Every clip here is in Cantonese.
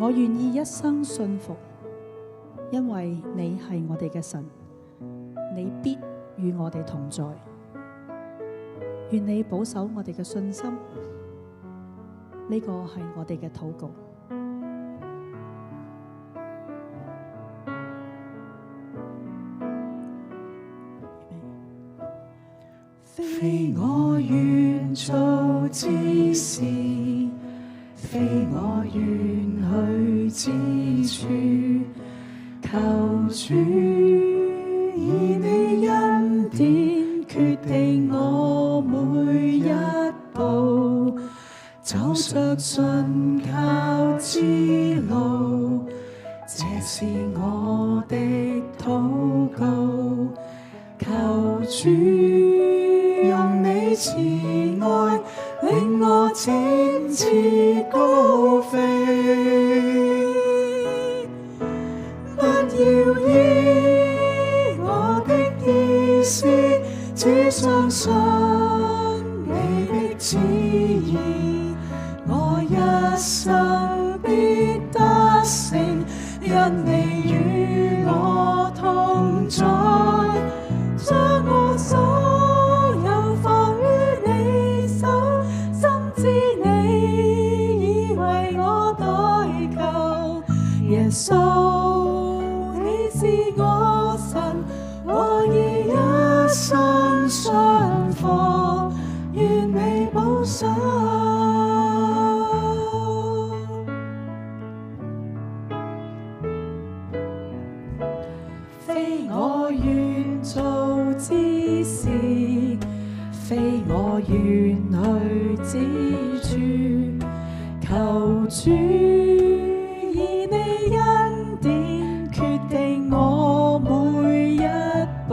我願意一生信服，因為你係我哋嘅神，你必與我哋同在。願你保守我哋嘅信心，呢個係我哋嘅禱告。非我願做之事，非我願去之處，求主以你恩典決定我每一步，走着信靠之路，這是我的禱告。求主用你慈愛令我展翅高飛，不要依我的意思，只相信你的旨意，我一生必得勝，因你與我同在。將我所有放於你手，深知你已為我代求。耶穌，你是我神，我已一生信服，願你保守。非我願做之事，非我願去之處，求主以你恩典決定我每一步，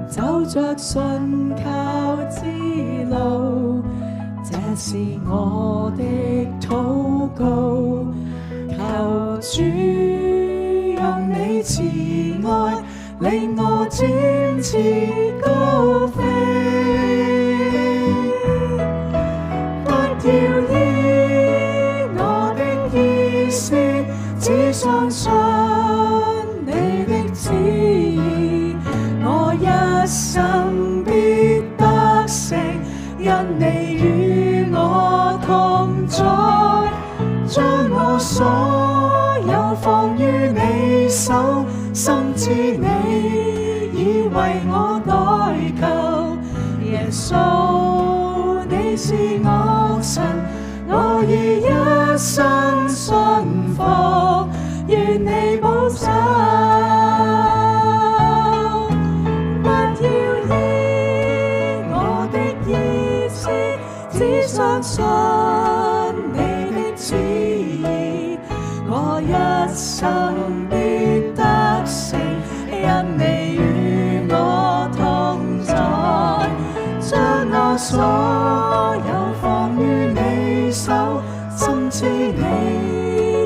走着信靠之路，這是我的禱告。求主用你慈愛令我展翅高飛，不要依我的意思，只相信你的旨意，我一生必得勝，因你與我同在。將我所有放於你手，深知你已為我代求。耶穌，你是我神，我已一生信服，願你保守。不要依我的意思，只相信你的旨意，我一生必得勝，因你與我同在。將我所有放於你手，深知你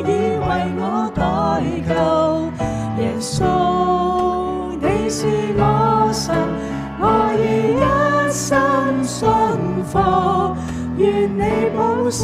已為我代求。耶穌，你是我神，我已一生信服，願你保守。